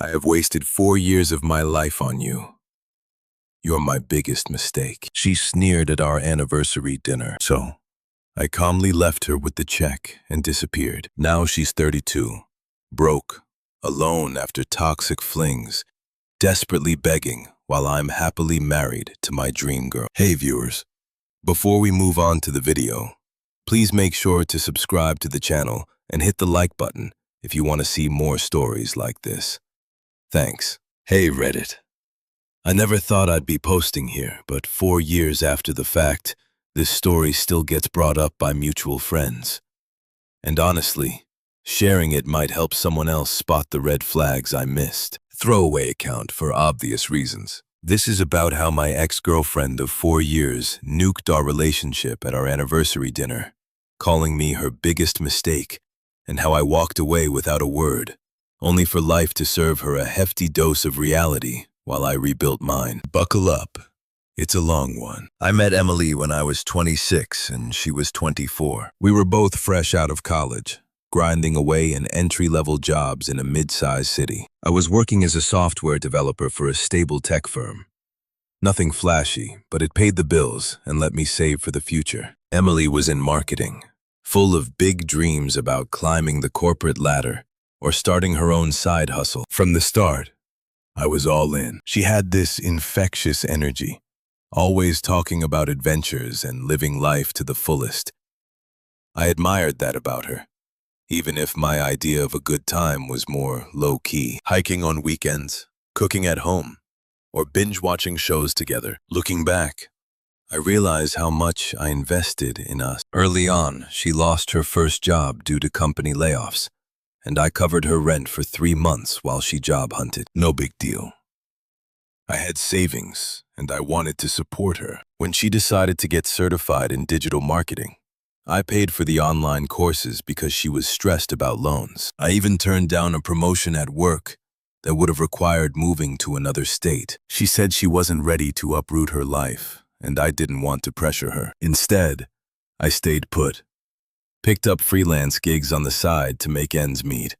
I have wasted 4 years of my life on you. You're my biggest mistake. She sneered at our anniversary dinner. So, I calmly left her with the check and disappeared. Now she's 32, broke, alone after toxic flings, desperately begging while I'm happily married to my dream girl. Hey viewers, before we move on to the video, please make sure to subscribe to the channel and hit the like button if you want to see more stories like this. Thanks. Hey Reddit. I never thought I'd be posting here, but 4 years after the fact, this story still gets brought up by mutual friends. And honestly, sharing it might help someone else spot the red flags I missed. Throwaway account for obvious reasons. This is about how my ex-girlfriend of 4 years nuked our relationship at our anniversary dinner, calling me her biggest mistake, and how I walked away without a word, only for life to serve her a hefty dose of reality while I rebuilt mine. Buckle up. It's a long one. I met Emily when I was 26 and she was 24. We were both fresh out of college, grinding away in entry-level jobs in a mid-sized city. I was working as a software developer for a stable tech firm. Nothing flashy, but it paid the bills and let me save for the future. Emily was in marketing, full of big dreams about climbing the corporate ladder or starting her own side hustle. From the start, I was all in. She had this infectious energy, always talking about adventures and living life to the fullest. I admired that about her, even if my idea of a good time was more low-key. Hiking on weekends, cooking at home, or binge-watching shows together. Looking back, I realize how much I invested in us. Early on, she lost her first job due to company layoffs, and I covered her rent for 3 months while she job hunted. No big deal. I had savings, and I wanted to support her. When she decided to get certified in digital marketing, I paid for the online courses because she was stressed about loans. I even turned down a promotion at work that would have required moving to another state. She said she wasn't ready to uproot her life, and I didn't want to pressure her. Instead, I stayed put, picked up freelance gigs on the side to make ends meet,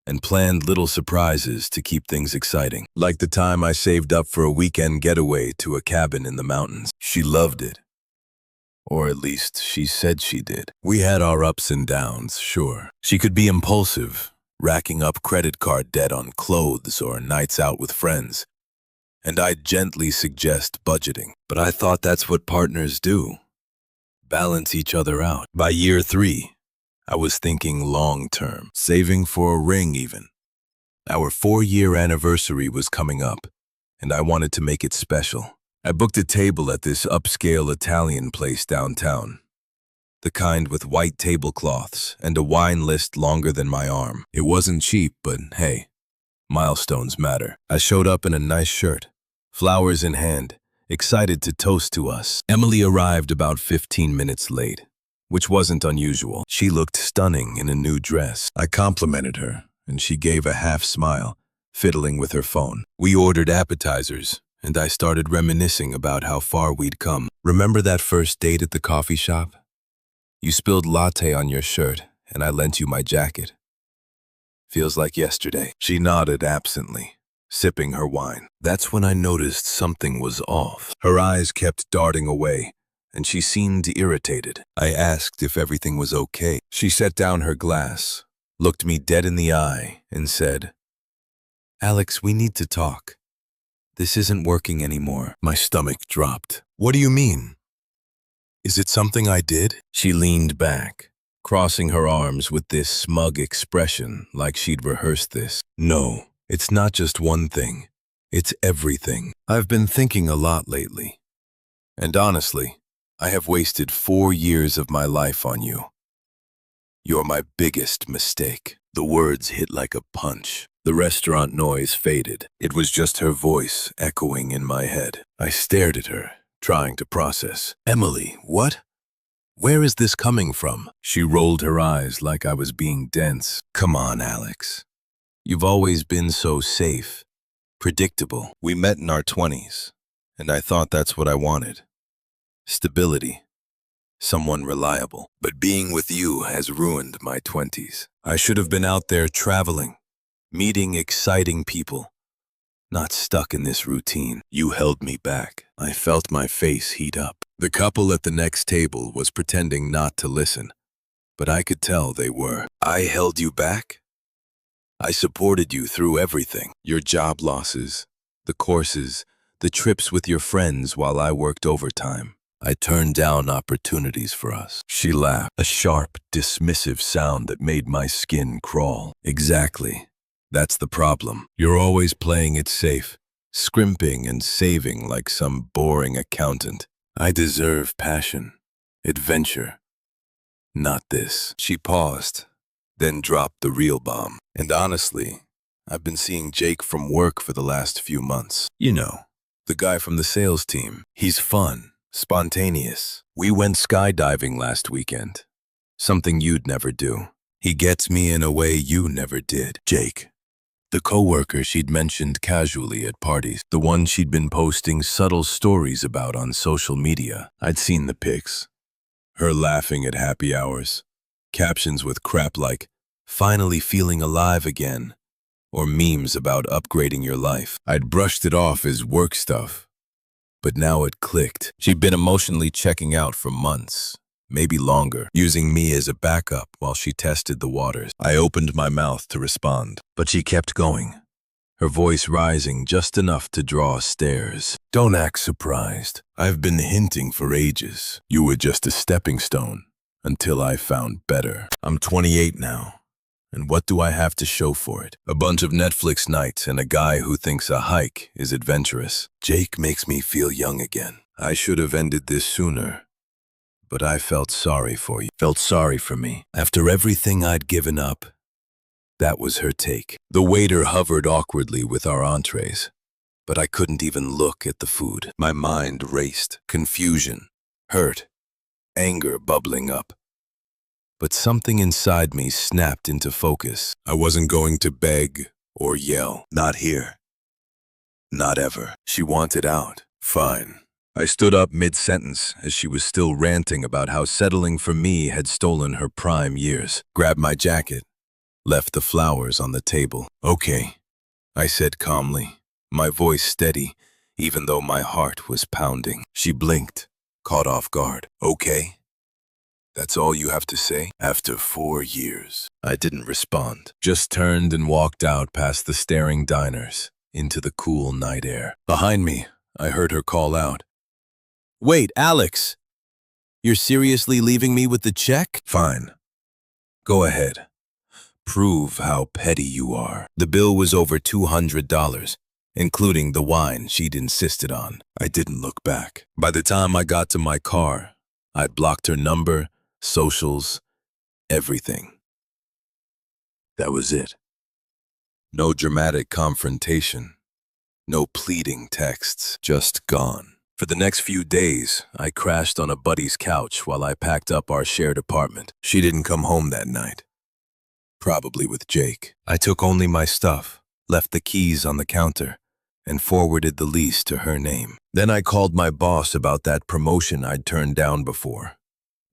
and planned little surprises to keep things exciting. Like the time I saved up for a weekend getaway to a cabin in the mountains. She loved it. Or at least she said she did. We had our ups and downs, sure. She could be impulsive, racking up credit card debt on clothes or nights out with friends. And I'd gently suggest budgeting. But I thought that's what partners do. Balance each other out. By year 3, I was thinking long-term, saving for a ring even. Our 4-year anniversary was coming up, and I wanted to make it special. I booked a table at this upscale Italian place downtown, the kind with white tablecloths and a wine list longer than my arm. It wasn't cheap, but hey, milestones matter. I showed up in a nice shirt, flowers in hand, excited to toast to us. Emily arrived about 15 minutes late, which wasn't unusual. She looked stunning in a new dress. I complimented her, and she gave a half smile, fiddling with her phone. We ordered appetizers, and I started reminiscing about how far we'd come. Remember that first date at the coffee shop? You spilled latte on your shirt, and I lent you my jacket. Feels like yesterday. She nodded absently, sipping her wine. That's when I noticed something was off. Her eyes kept darting away, and she seemed irritated. I asked if everything was okay. She set down her glass, looked me dead in the eye, and said, "Alex, we need to talk. This isn't working anymore." My stomach dropped. What do you mean? Is it something I did? She leaned back, crossing her arms with this smug expression like she'd rehearsed this. No, it's not just one thing. It's everything. I've been thinking a lot lately. And honestly, I have wasted 4 years of my life on you. You're my biggest mistake. The words hit like a punch. The restaurant noise faded. It was just her voice echoing in my head. I stared at her, trying to process. Emily, what? Where is this coming from? She rolled her eyes like I was being dense. Come on, Alex. You've always been so safe, predictable. We met in our 20s, and I thought that's what I wanted. Stability. Someone reliable. But being with you has ruined my 20s. I should have been out there traveling, meeting exciting people, not stuck in this routine. You held me back. I felt my face heat up. The couple at the next table was pretending not to listen, but I could tell they were. I held you back? I supported you through everything. Your job losses, the courses, the trips with your friends while I worked overtime. I turned down opportunities for us. She laughed, a sharp, dismissive sound that made my skin crawl. Exactly. That's the problem. You're always playing it safe, scrimping and saving like some boring accountant. I deserve passion, adventure. Not this. She paused, then dropped the real bomb. And honestly, I've been seeing Jake from work for the last few months. You know, the guy from the sales team. He's fun, spontaneous. We went skydiving last weekend. Something you'd never do. He gets me in a way you never did. Jake. The coworker she'd mentioned casually at parties. The one she'd been posting subtle stories about on social media. I'd seen the pics. Her laughing at happy hours. Captions with crap like, "Finally feeling alive again," or memes about upgrading your life. I'd brushed it off as work stuff, but now it clicked. She'd been emotionally checking out for months, maybe longer, using me as a backup while she tested the waters. I opened my mouth to respond, but she kept going, her voice rising just enough to draw stares. Don't act surprised. I've been hinting for ages. You were just a stepping stone until I found better. I'm 28 now. And what do I have to show for it? A bunch of Netflix nights and a guy who thinks a hike is adventurous. Jake makes me feel young again. I should have ended this sooner, but I felt sorry for you. Felt sorry for me. After everything I'd given up, that was her take. The waiter hovered awkwardly with our entrees, but I couldn't even look at the food. My mind raced. Confusion, hurt, anger bubbling up. But something inside me snapped into focus. I wasn't going to beg or yell. Not here. Not ever. She wanted out. Fine. I stood up mid-sentence as she was still ranting about how settling for me had stolen her prime years. Grabbed my jacket, left the flowers on the table. Okay, I said calmly, my voice steady, even though my heart was pounding. She blinked, caught off guard. Okay? That's all you have to say? After 4 years. I didn't respond, just turned and walked out past the staring diners, into the cool night air. Behind me, I heard her call out, "Wait, Alex! You're seriously leaving me with the check?" Fine. Go ahead. Prove how petty you are. The bill was over $200, including the wine she'd insisted on. I didn't look back. By the time I got to my car, I'd blocked her number, socials, everything. That was it. No dramatic confrontation, no pleading texts, just gone. For the next few days, I crashed on a buddy's couch while I packed up our shared apartment. She didn't come home that night. Probably with Jake. I took only my stuff, left the keys on the counter, and forwarded the lease to her name. Then I called my boss about that promotion I'd turned down before.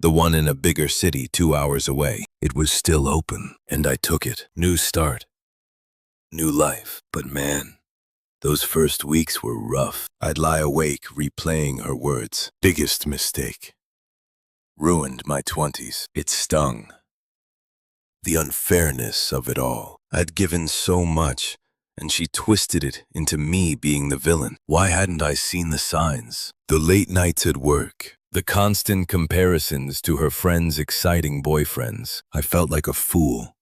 The one in a bigger city 2 hours away. It was still open, and I took it. New start. New life. But man, those first weeks were rough. I'd lie awake replaying her words. Biggest mistake. Ruined my 20s. It stung. The unfairness of it all. I'd given so much, and she twisted it into me being the villain. Why hadn't I seen the signs? The late nights at work. The constant comparisons to her friends' exciting boyfriends. I felt like a fool,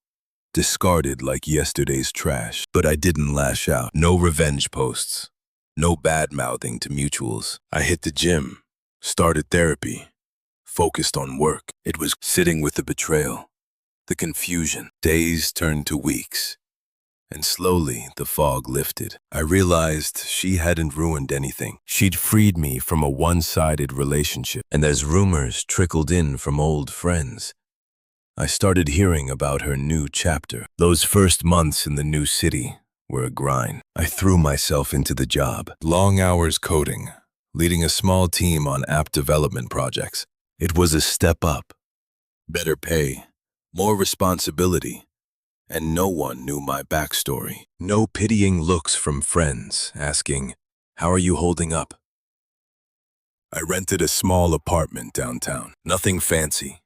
discarded like yesterday's trash. But I didn't lash out. No revenge posts. No bad-mouthing to mutuals. I hit the gym, started therapy, focused on work. It was sitting with the betrayal, the confusion. Days turned to weeks, and slowly the fog lifted. I realized she hadn't ruined anything. She'd freed me from a one-sided relationship. And as rumors trickled in from old friends, I started hearing about her new chapter. Those first months in the new city were a grind. I threw myself into the job. Long hours coding, leading a small team on app development projects. It was a step up. Better pay, more responsibility, and no one knew my backstory. No pitying looks from friends asking, "How are you holding up?" I rented a small apartment downtown. Nothing fancy,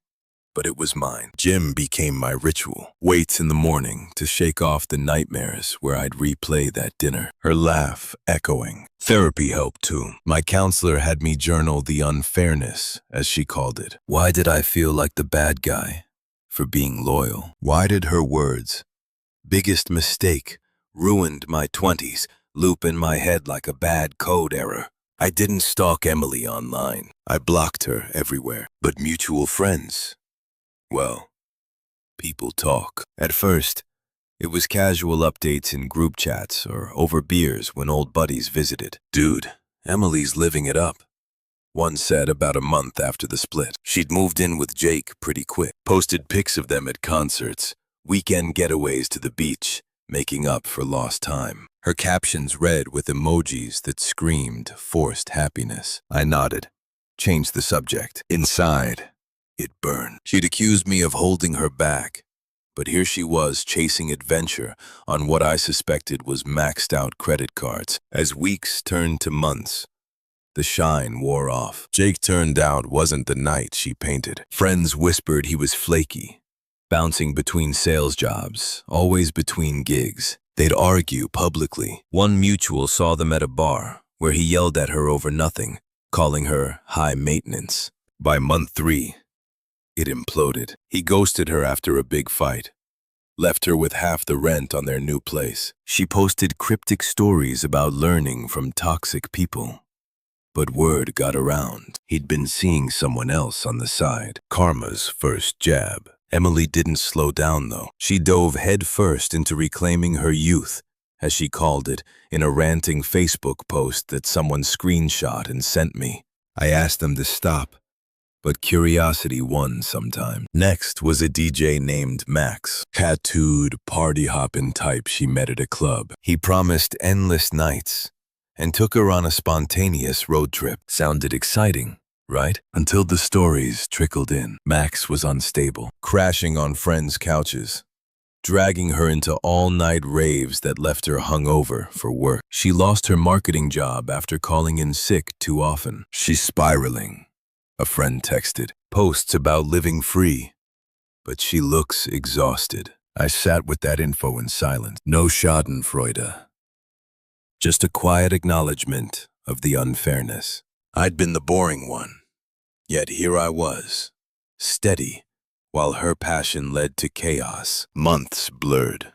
but it was mine. Gym became my ritual. Weights in the morning to shake off the nightmares where I'd replay that dinner. Her laugh echoing. Therapy helped too. My counselor had me journal the unfairness, as she called it. Why did I feel like the bad guy for being loyal? Why did her words, "biggest mistake, ruined my 20s, loop in my head like a bad code error"? I didn't stalk Emily online. I blocked her everywhere. But mutual friends, well, people talk. At first, it was casual updates in group chats or over beers when old buddies visited. "Dude, Emily's living it up," one said about a month after the split. She'd moved in with Jake pretty quick. Posted pics of them at concerts, weekend getaways to the beach, making up for lost time. Her captions read with emojis that screamed forced happiness. I nodded, changed the subject. Inside, it burned. She'd accused me of holding her back, but here she was chasing adventure on what I suspected was maxed out credit cards. As weeks turned to months, the shine wore off. Jake turned out wasn't the knight she painted. Friends whispered he was flaky, bouncing between sales jobs, always between gigs. They'd argue publicly. One mutual saw them at a bar, where he yelled at her over nothing, calling her high maintenance. By month 3, it imploded. He ghosted her after a big fight, left her with half the rent on their new place. She posted cryptic stories about learning from toxic people. But word got around. He'd been seeing someone else on the side. Karma's first jab. Emily didn't slow down, though. She dove headfirst into reclaiming her youth, as she called it, in a ranting Facebook post that someone screenshot and sent me. I asked them to stop, but curiosity won sometimes. Next was a DJ named Max, tattooed, party-hoppin' type she met at a club. He promised endless nights and took her on a spontaneous road trip. Sounded exciting, right? Until the stories trickled in. Max was unstable, crashing on friends' couches, dragging her into all-night raves that left her hungover for work. She lost her marketing job after calling in sick too often. She's spiraling, a friend texted. Posts about living free, but she looks exhausted. I sat with that info in silence. No schadenfreude, just a quiet acknowledgement of the unfairness. I'd been the boring one, yet here I was, steady, while her passion led to chaos. Months blurred.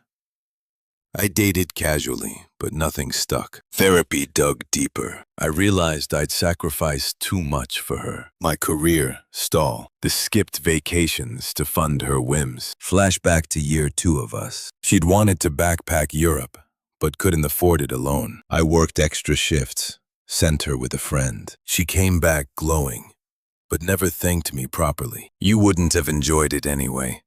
I dated casually, but nothing stuck. Therapy dug deeper. I realized I'd sacrificed too much for her. My career stalled. The skipped vacations to fund her whims. Flashback to year 2 of us. She'd wanted to backpack Europe, but couldn't afford it alone. I worked extra shifts, sent her with a friend. She came back glowing, but never thanked me properly. "You wouldn't have enjoyed it anyway,"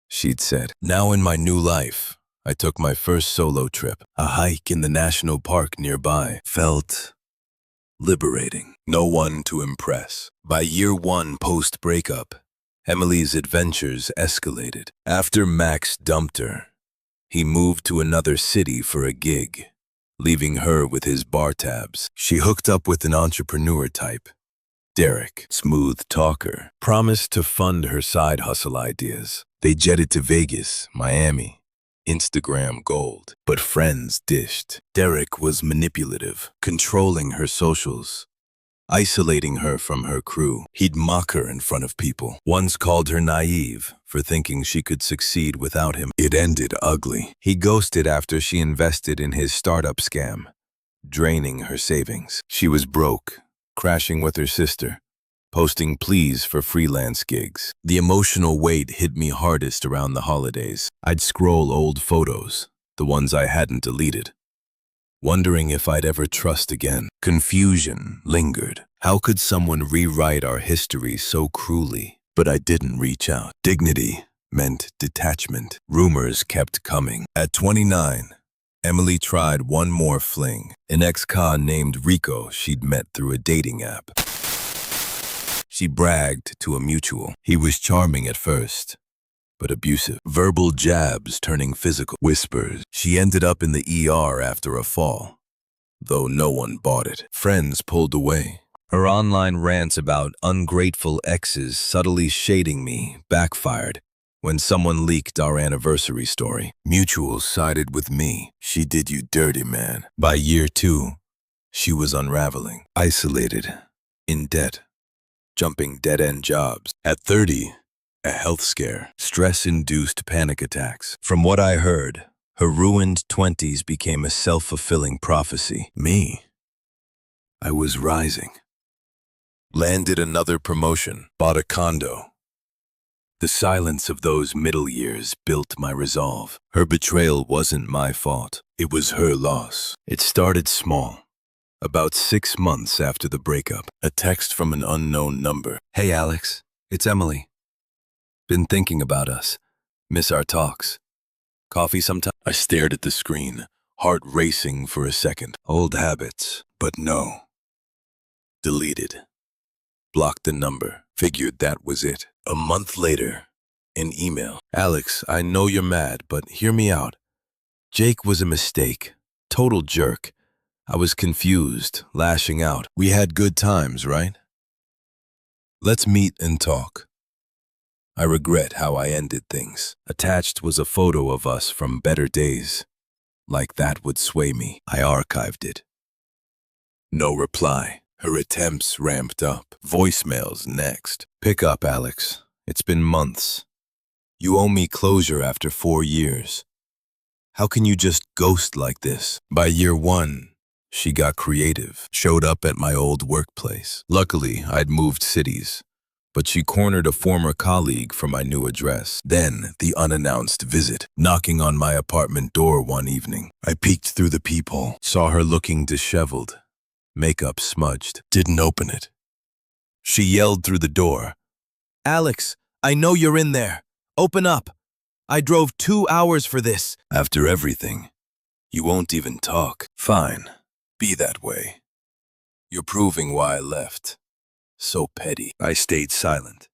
she'd said. Now in my new life, I took my first solo trip. A hike in the national park nearby felt liberating. No one to impress. By year 1 post-breakup, Emily's adventures escalated. After Max dumped her, he moved to another city for a gig, leaving her with his bar tabs. She hooked up with an entrepreneur type, Derek, smooth talker, promised to fund her side hustle ideas. They jetted to Vegas, Miami, Instagram gold, but friends dished. Derek was manipulative, controlling her socials, isolating her from her crew. He'd mock her in front of people. Once called her naive for thinking she could succeed without him. It ended ugly. He ghosted after she invested in his startup scam, draining her savings. She was broke, crashing with her sister, posting pleas for freelance gigs. The emotional weight hit me hardest around the holidays. I'd scroll old photos, the ones I hadn't deleted, wondering if I'd ever trust again. Confusion lingered. How could someone rewrite our history so cruelly? But I didn't reach out. Dignity meant detachment. Rumors kept coming. At 29, Emily tried one more fling. An ex-con named Rico she'd met through a dating app. She bragged to a mutual. He was charming at first, but abusive. Verbal jabs turning physical. Whispers. She ended up in the ER after a fall, though no one bought it. Friends pulled away. Her online rants about ungrateful exes subtly shading me backfired when someone leaked our anniversary story. Mutual sided with me. She did you dirty, man. By year 2, she was unraveling, isolated, in debt, jumping dead-end jobs. At 30, a health scare, stress-induced panic attacks. From what I heard, her ruined 20s became a self-fulfilling prophecy. Me, I was rising. Landed another promotion, bought a condo. The silence of those middle years built my resolve. Her betrayal wasn't my fault. It was her loss. It started small. About 6 months after the breakup, a text from an unknown number. Hey Alex, it's Emily. Been thinking about us. Miss our talks. Coffee sometime? I stared at the screen, heart racing for a second. Old habits, but no. Deleted. Blocked the number. Figured that was it. A month later, an email. Alex, I know you're mad, but hear me out. Jake was a mistake. Total jerk. I was confused, lashing out. We had good times, right? Let's meet and talk. I regret how I ended things. Attached was a photo of us from better days. Like that would sway me. I archived it. No reply. Her attempts ramped up. Voicemails next. Pick up, Alex. It's been months. You owe me closure after 4 years. How can you just ghost like this? By year 1, she got creative, showed up at my old workplace. Luckily, I'd moved cities, but she cornered a former colleague for my new address. Then, the unannounced visit, knocking on my apartment door one evening. I peeked through the peephole, saw her looking disheveled. Makeup smudged. Didn't open it. She yelled through the door. Alex, I know you're in there. Open up. I drove 2 hours for this. After everything, you won't even talk. Fine. Be that way. You're proving why I left. So petty. I stayed silent.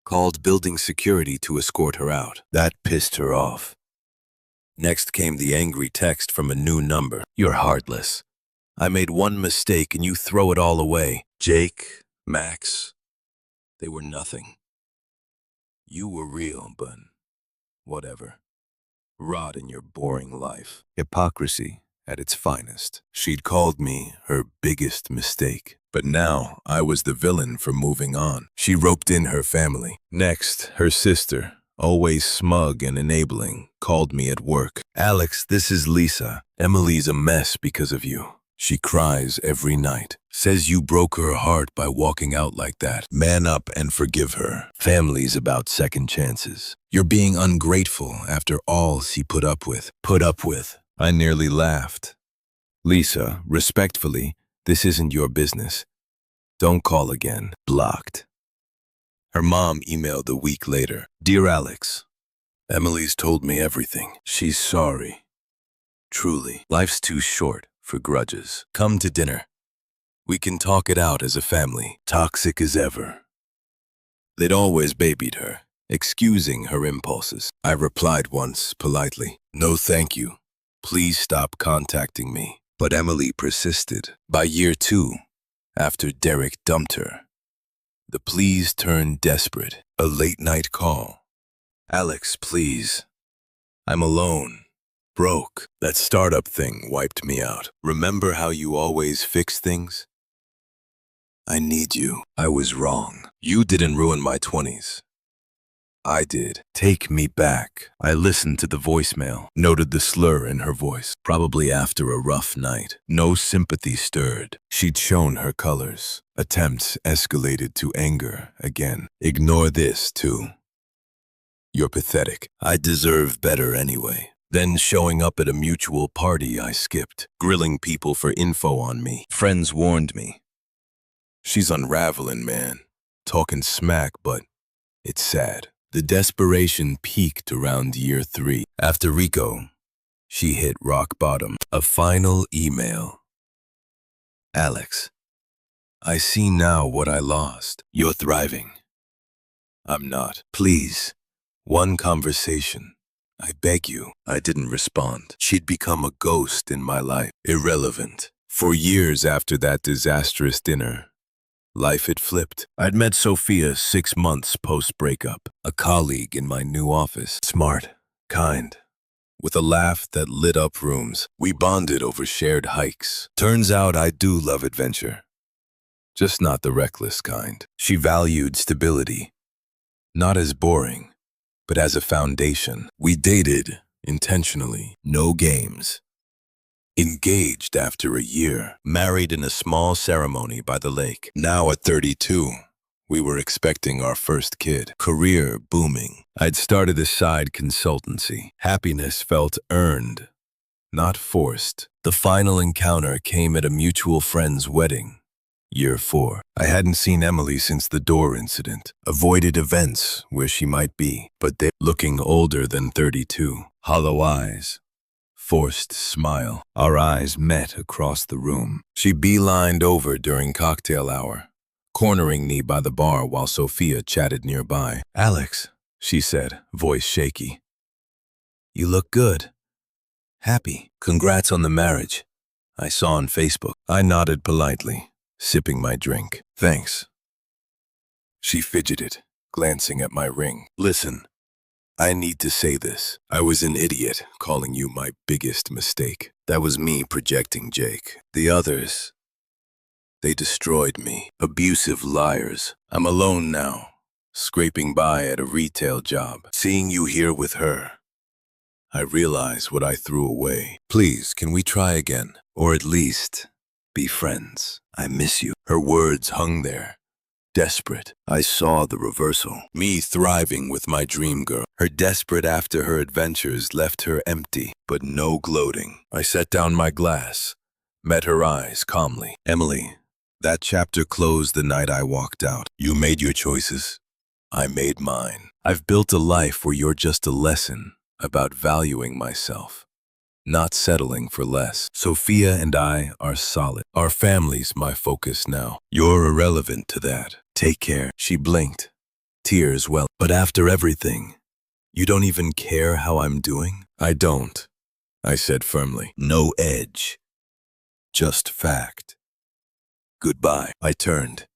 Called building security to escort her out. That pissed her off. Next came the angry text from a new number. You're heartless. I made one mistake and you throw it all away. Jake, Max, they were nothing. You were real, but whatever. Rot in your boring life. Hypocrisy at its finest. She'd called me her biggest mistake. But now I was the villain for moving on. She roped in her family. Next, her sister, always smug and enabling, called me at work. Alex, this is Lisa. Emily's a mess because of you. She cries every night. Says you broke her heart by walking out like that. Man up and forgive her. Family's about second chances. You're being ungrateful after all she put up with. I nearly laughed. Lisa, respectfully, this isn't your business. Don't call again. Blocked. Her mom emailed a week later. Dear Alex, Emily's told me everything. She's sorry. Truly, life's too short for grudges. Come to dinner. We can talk it out as a family. Toxic as ever. They'd always babied her, excusing her impulses. I replied once, politely, no thank you. Please stop contacting me. But Emily persisted. By year 2, after Derek dumped her, the pleas turned desperate. A late-night call. Alex, please. I'm alone. Broke. That startup thing wiped me out. Remember how you always fix things? I need you. I was wrong. You didn't ruin my 20s. I did. Take me back. I listened to the voicemail, noted the slur in her voice, probably after a rough night. No sympathy stirred. She'd shown her colors. Attempts escalated to anger again. Ignore this, too. You're pathetic. I deserve better anyway. Then showing up at a mutual party I skipped, grilling people for info on me. Friends warned me. She's unraveling, man. Talking smack, but it's sad. The desperation peaked around year 3. After Rico, she hit rock bottom. A final email. Alex, I see now what I lost. You're thriving. I'm not. Please, One conversation. I beg you. I didn't respond. She'd become a ghost in my life. Irrelevant. For years after that disastrous dinner, life had flipped. I'd met Sophia 6 months post-breakup, a colleague in my new office. Smart, kind, with a laugh that lit up rooms. We bonded over shared hikes. Turns out I do love adventure, just not the reckless kind. She valued stability, not as boring, but as a foundation. We dated intentionally, no games. Engaged after a year, married in a small ceremony by the lake. Now at 32, we were expecting our first kid. Career booming. I'd started a side consultancy. Happiness felt earned, not forced. The final encounter came at a mutual friend's wedding. Year 4. I hadn't seen Emily since the door incident. Avoided events where she might be, but they looking older than 32. Hollow eyes. Forced smile. Our eyes met across the room. She beelined over during cocktail hour, cornering me by the bar while Sophia chatted nearby. "Alex," she said, voice shaky. "You look good. Happy. Congrats on the marriage. I saw on Facebook." I nodded politely, sipping my drink. "Thanks." She fidgeted, glancing at my ring. "Listen, I need to say this. I was an idiot calling you my biggest mistake. That was me projecting Jake. The others, they destroyed me. Abusive liars. I'm alone now, scraping by at a retail job. Seeing you here with her, I realize what I threw away. Please, can we try again? Or at least be friends? I miss you." Her words hung there, desperate. I saw the reversal. Me thriving with my dream girl. Her desperate after her adventures left her empty, but no gloating. I set down my glass, met her eyes calmly. "Emily, that chapter closed the night I walked out. You made your choices. I made mine. I've built a life where you're just a lesson about valuing myself, not settling for less. Sophia and I are solid. Our family's my focus now. You're irrelevant to that. Take care." She blinked, tears well. "But after everything, you don't even care how I'm doing?" "I don't," I said firmly. "No edge, just fact." "Goodbye." I turned,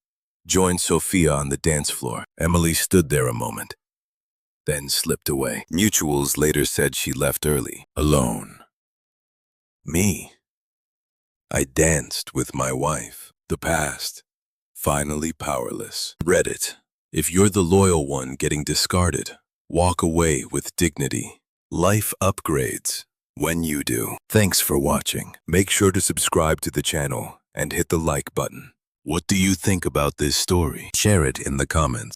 joined Sophia on the dance floor. Emily stood there a moment, then slipped away. Mutuals later said she left early, alone. Me, I danced with my wife. The past, finally powerless. Reddit, if you're the loyal one getting discarded, walk away with dignity. Life upgrades when you do. Thanks for watching. Make sure to subscribe to the channel and hit the like button. What do you think about this story? Share it in the comments.